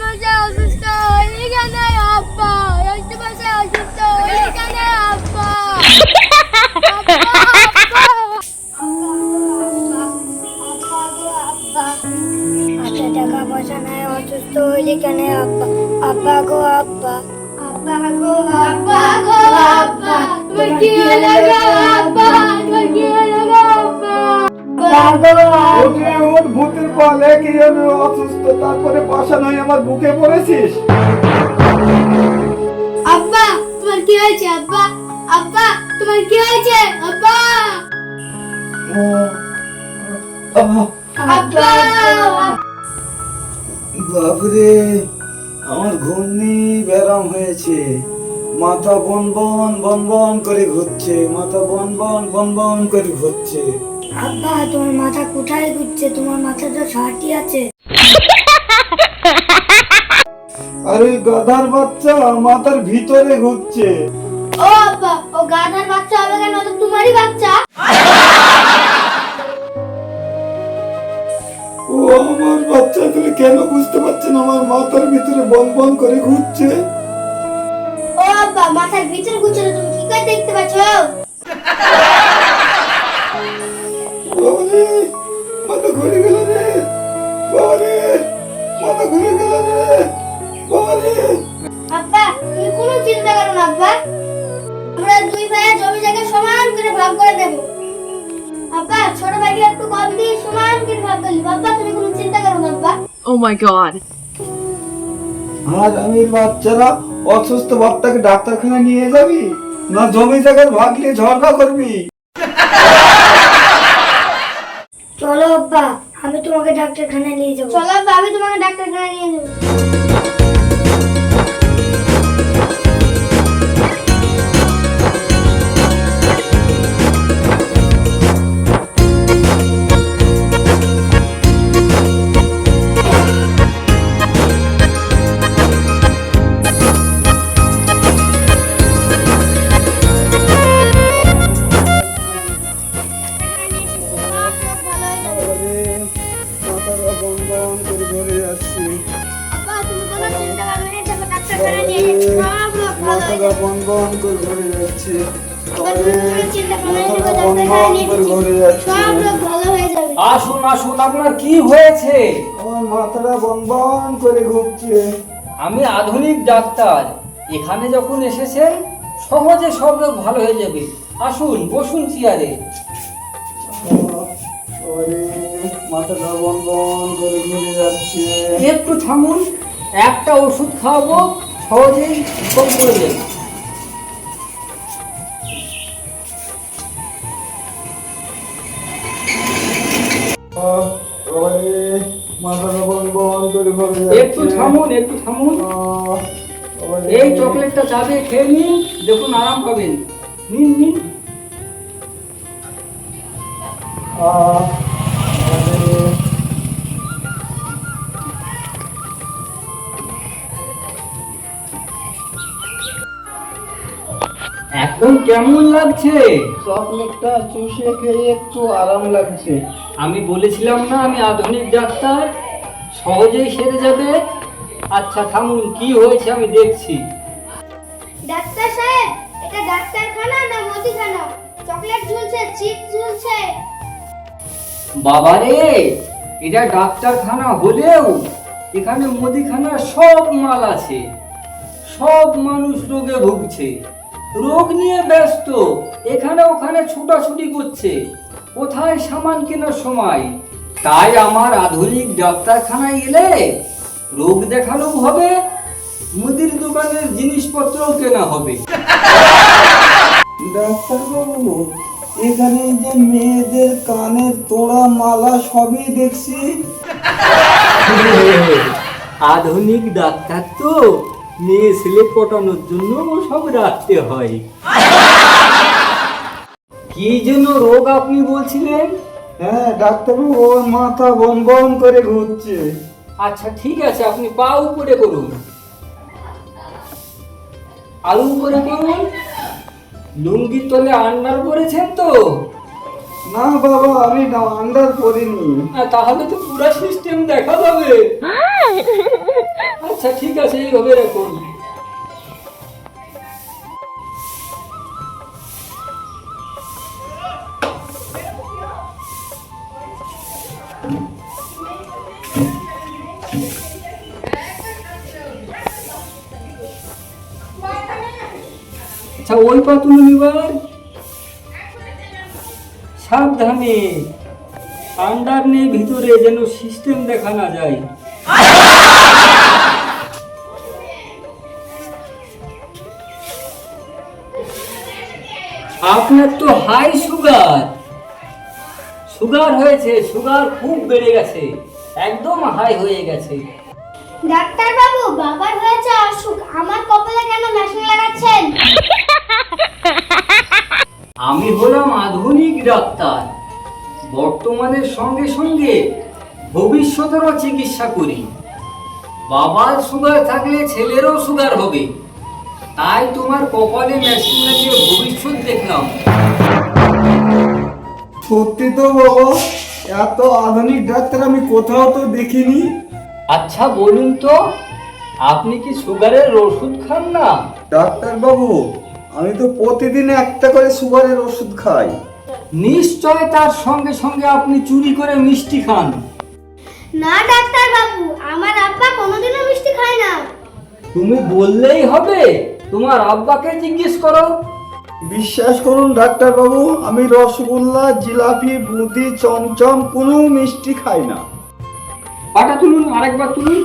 মশাই অসুস্থ এখানে আব্বা মশাই অসুস্থ এখানে আব্বা আচ্ছা টাকা পয়সা নাই অসুস্থ হইলে কেন আব্বা আব্বা গো আব্বা আব্বা গো আব্বা গো আব্বা তোমার কি হলো গো আব্বা তোমার কি হলো গো আব্বা ওর ভূতের পালে কি আমি অসুস্থ তারপরে পাশা নয় আমার বুকে পড়েছিস। আব্বা তোমার কি হয়েছে আব্বা আব্বা তোমার কি হয়েছে আব্বা আব্বা বাপরে আমার ঘূর্ণি ব্যারাম হয়েছে, মাথা বন বন বন বন করে ঘুরছে, মাথা বন বন বন বন করে ঘুরছে। আব্বা তোমার মাথা কোথায় ঘুরছে? তোমার মাথা তো ছাটি আছে। আরে গাধার বাচ্চা মাথার ভিতরে ঘুরছে। ও আব্বা ও গাধার বাচ্চা হবে কেন? তো তোমারই বাচ্চা। ও আমার বাচ্চা, তুমি কেন বুঝতে পারছেন আমার মাথার ভিতরে বন বন করে ঘুরছে? ও আব্বা মাথার ভিতরে ঘুরছে না, তুমি কি করে দেখতে পাচ্ছ? বাবারে মাথা ঘুরে গেল রে, বাবারে মাথা ঘুরে গেল রে, বাবারে। আব্বা তুমি কোনো চিন্তা করো না আব্বা, আমরা দুই ভাই জমি জায়গা সমান করে ভাগ করে দেব। আব্বা ছোট ভাইকে একটু কম দিয়ে সমান করে ভাগ করে দেব। আব্বা তুমি কোনো চিন্তা করো না আব্বা। Oh my god. আর আমি বাচ্চারা অসুস্থ বাচ্চাকে ডাক্তারখানা নিয়ে যাবি না জমি জায়গার ভাগ নিয়ে ঝগড়া করবি? চলো আব্বা আমি তোমাকে ডাক্তারখানায় নিয়ে যাবো। চলো আব্বা আমি তোমাকে ডাক্তারখানায় নিয়ে যাবো। মাথাটা বন বন করে ঘুরে যাচ্ছি, আব্বা তুমি কোনো চিন্তা করো না, যাবো ডাক্তারখানায় নিয়ে যাবো। সব লোক ভালো হয়ে মাথাটা যাবে। বন বন করে ঘুরে যাচ্ছে, আব্বা তুমি কোনো চিন্তা করো না, যাবো মাথাটা বন ডাক্তারখানায় বন নিয়ে করে যাবো। ঘুরে যাচ্ছে। সব লোক ভালো হয়ে যাবে। আসুন আসুন, আপনার কি হয়েছে? আমার মাথাটা বন বন করে ঘুরছে। আমি আধুনিক ডাক্তার, এখানে যখন এসেছেন সহজে সব রোগ ভালো হয়ে যাবে। আসুন বসুন চেয়ারে। ওরে মাথাটা বন বন করে ঘুরে যাচ্ছে। একটু থামুন, একটা ওষুধ খাওয়াবো, সহজেই কম করে যাবে। ওরে মাথাটা বন বন করে ঘুরে একটু যাচ্ছে। থামুন, একটু থামুন। ওরে, এই চকলেটটা চাবে খেয়ে নিন, দেখুন আরাম পাবেন। নিন নিন। ওরে, এখন কেমন লাগছে? চকলেটটা চুষে খেয়ে একটু আরাম লাগছে। আমি বলেছিলাম না আমি আধুনিক ডাক্তার, সহজেই সেরে যাবে। আচ্ছা থামুন, কি হয়েছে আমি দেখছি। ডাক্তার সাহেব এটা ডাক্তারখানা না মুদিখানা? চকলেট ঝুলছে, চিপস ঝুলছে। বাবারে, এটা ডাক্তারখানা হলেও এখানে মুদিখানার সব মাল আছে। সব মানুষ রোগে ভুগছে, রোগ নিয়ে ব্যস্ত, এখানে ওখানে ছুটাছুটি করছে, কোথায় সামান কেনার সময়। তাই আমার আধুনিক ডাক্তারখানায় এলে রোগ দেখানো হবে, মুদির দোকানের জিনিসপত্রও কেনা হবে। ডাক্তার বাবু, এখানে যে মেয়েদের কানের তোড়া মালা সবই দেখছি। আধুনিক ডাক্তার তো মেয়ে ছেলে পটানোর জন্য সব রাখতে হয়। কি জন্য রোগ আপনি বলছিলেন? হ্যাঁ ডাক্তারবাবু, ওর মাথা বন বন করে ঘুরছে। আচ্ছা ঠিক আছে, আপনি পা উপরে করুন, আলু উপরে করুন। লুঙ্গির তলে আন্ডার পরেছেন তো? না বাবা, আমি আন্ডার পড়িনি। তাহলে তো পুরো সিস্টেম দেখা যাবে। আচ্ছা ঠিক আছে, এইভাবে রাখুন। আচ্ছা ওই পা তুলুন এবার। সাবধানে, আন্ডার নেই ভিতরে, যেন সিস্টেম দেখা না যায়। আপনার তো হাই সুগার, সুগার হয়েছে, সুগার খুব বেড়ে গেছে, একদম হাই হয়ে গেছে। ডাক্তার বাবু, বাবার হয়েছে অসুখ, আমার কপালে কেন মেশিন লাগাচ্ছেন? আমি হলাম আধুনিক ডাক্তার, বর্তমানের সঙ্গে সঙ্গে ভবিষ্যতেরও চিকিৎসা করি। বাবার সুগার থাকলে ছেলেরও সুগার হবে, তাই তোমার কপালে মেশিন লাগিয়ে ভবিষ্যৎ দেখলাম। সত্যি তো বাবা, এত আধুনিক ডাক্তার আমি কোথাও তো দেখিনি। আচ্ছা বলুন তো, আপনি কি সুগারের ওষুধ খান না? ডাক্তার বাবু, আমি তো প্রতিদিন একটা করে সুগারের ওষুধ খাই। নিশ্চয় তার সঙ্গে সঙ্গে আপনি চুরি করে মিষ্টি খান। না ডাক্তার বাবু, আমার আব্বা কোনোদিনও মিষ্টি খায় না। তুমি বললেই হবে, তোমার আব্বাকে জিজ্ঞেস করো। বিশ্বাস করুন ডাক্তার বাবু, আমি রসগোল্লা, জিলাপি, বুঁদি, চমচম কোনো মিষ্টি খাই না। পাটা তুলুন, আরেকবার তুলুন।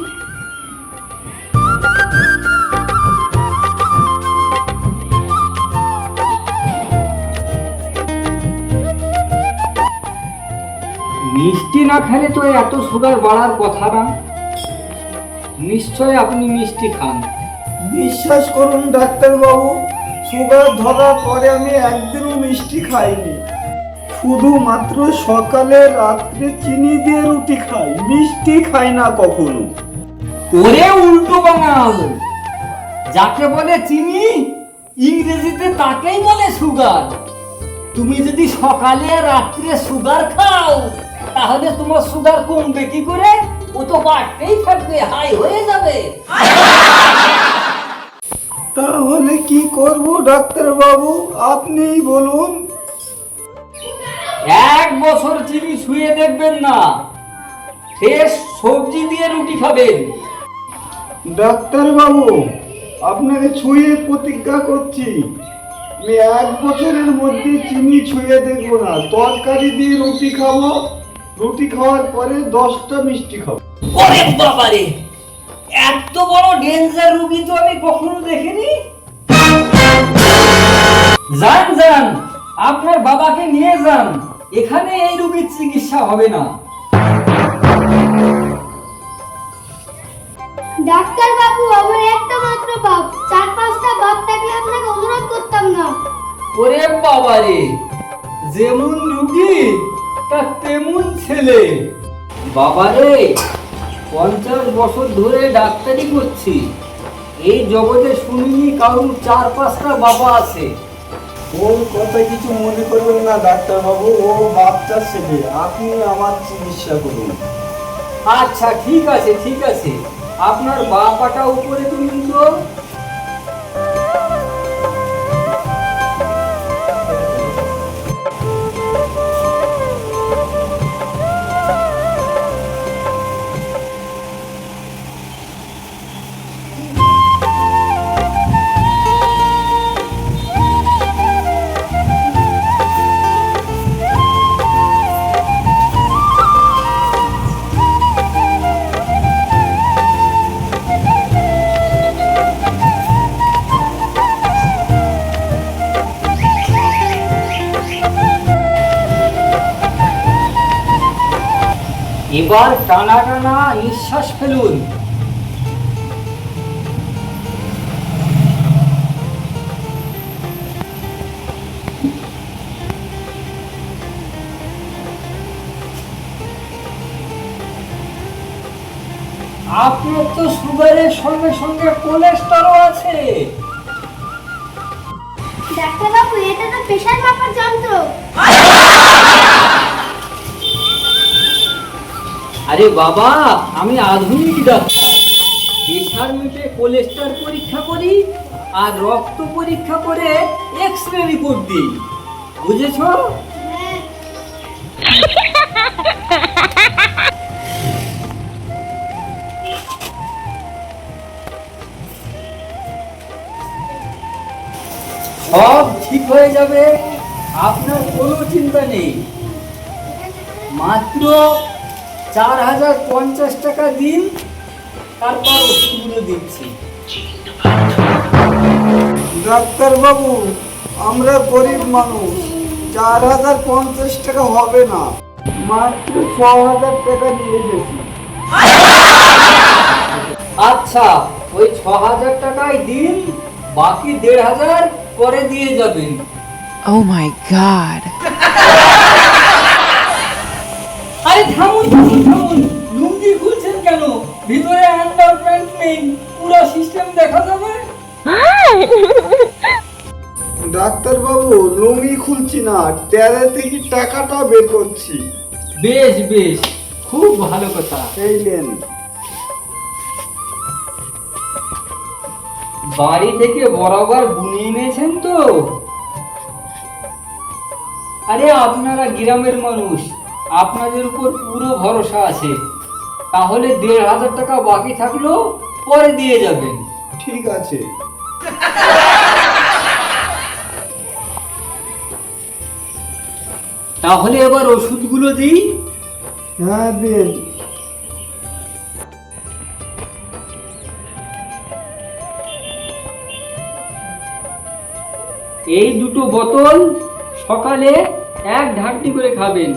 মিষ্টি না খেলে তো এত সুগার বাড়ার কথা না, নিশ্চয় আপনি মিষ্টি খান। বিশ্বাস করুন ডাক্তার বাবু, সুগার ধরার পরে আমি একদিনও মিষ্টি খাইনি। শুধুমাত্র সকালে রাত্রে চিনি দিয়ে রুটি খাই, মিষ্টি খাই না কখনো। ওরে উল্টো বাঙাল, যাকে বলে চিনি ইংরেজিতে তাকেই বলে সুগার। তুমি যদি সকালে রাত্রে সুগার খাও, তাহলে তোমার সুগার কমবে কি করে? ও তো বাড়তেই থাকবে, হাই হয়ে যাবে। তাহলে কি করব ডাক্তার বাবু, আপনিই বলুন। 1 বছর চিনি ছুঁয়ে দেখবেন না, ফ্রেশ সবজি দিয়ে রুটি খাবেন। ডাক্তার বাবু, আপনাকে ছুঁয়ে প্রতিজ্ঞা করছি, আমি 1 বছরের মধ্যে চিনি ছুঁয়ে দেখবো না। তরকারি দিয়ে রুটি খাবো, রুটি খাওয়ার পরে 10টা মিষ্টি খাবো। ওরে বাবারে, এত বড় ডেঞ্জার রোগী তো আমি কখনো দেখিনি। যান যান, আপনার বাবাকে নিয়ে যান, এখানে এই রোগীর চিকিৎসা হবে না। ডাক্তার বাবু, আমার একটা মাত্র বাপ, 4-5টা বাপ থাকলে আপনাকে অনুরোধ করতাম না। ওরে বাবারে, যেমন রোগী তার তেমন ছেলে। বাবারে, 50 বছর ধরে ডাক্তারি করছি, এই জগতে শুনিনি কারণ 4-5টা বাবা আছে। ওর কথা কিছু মনে করবেন না ডাক্তার বাবু, ও বাচ্চা ছেলে, আপনি আমার চিকিৎসা করুন। আচ্ছা ঠিক আছে ঠিক আছে, আপনার বা পাটা উপরে তুলুন তো। এবার টানা টানা নিঃশ্বাস ফেলুন। আপনার তো সুগারের সঙ্গে সঙ্গে কোলেস্টেরল আছে। ডাক্তার বাবু, এটা তো প্রেশার মাপার যন্ত্র। আরে বাবা, আমি আধুনিক ডাক্তার। প্রেশার মেপে কোলেস্ট্রল পরীক্ষা করি আর রক্ত পরীক্ষা করে এক্স-রে রিপোর্ট দিই। বুঝেছো? সব ঠিক হয়ে যাবে, আপনার কোনো চিন্তা নেই। মাত্র 4050 টাকা দিন, তারপর ওষুধগুলো দিচ্ছি। ডাক্তার বাবু, আমরা গরিব মানুষ, 4050 টাকা হবে না, মাত্র 6000 টাকা দিয়ে গেছি। আচ্ছা, ওই 6000 টাকাই দিন, বাকি 1500 পরে দিয়ে যাবেন। Oh my god. আরে থামুন থামুন থামুন, লুঙ্গি খুলছেন কেন? ভিতরে আন্ডারপ্যান্ট নেই, পুরো সিস্টেম দেখা যাবে। ডাক্তার বাবু, লুঙ্গি খুলছি না, ট্যালে থেকে টাকাটা বের করছি। বেশ বেশ, খুব ভালো কথা। এই নেন। বাড়ি থেকে বরাবর বুনিয়ে এনেছেন তো? আরে আপনারা গ্রামের মানুষ, আপনাদের উপর পুরো ভরসা আছে। তাহলে 1500 টাকা বাকি থাকলো, পরে দিয়ে যাবেন। ঠিক আছে। তাহলে এবার ওষুধগুলো দিই। হ্যাঁ দেন। এই দুটো বোতল সকালে 1 ঢাকনি করে খাবেন।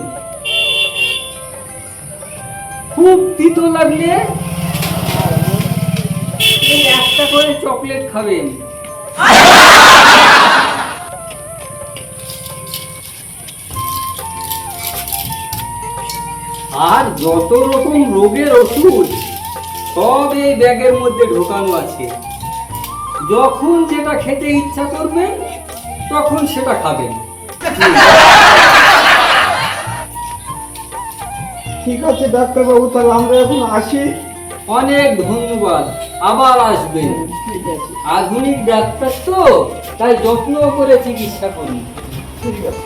খুব তিতো লাগলে এই একটা করে চকলেট খাবেন। আর যত রকম রোগের ওষুধ সব এই ব্যাগের মধ্যে ঢোকানো আছে। যখন যেটা খেতে ইচ্ছা করবে তখন সেটা খাবেন। ঠিক আছে ডাক্তার বাবু, তাহলে আমরা এখন আসি। অনেক ধন্যবাদ, আবার আসবেন। ঠিক আছে। আধুনিক ডাক্তার তো, তাই যত্ন করে চিকিৎসা করুন। ঠিক আছে।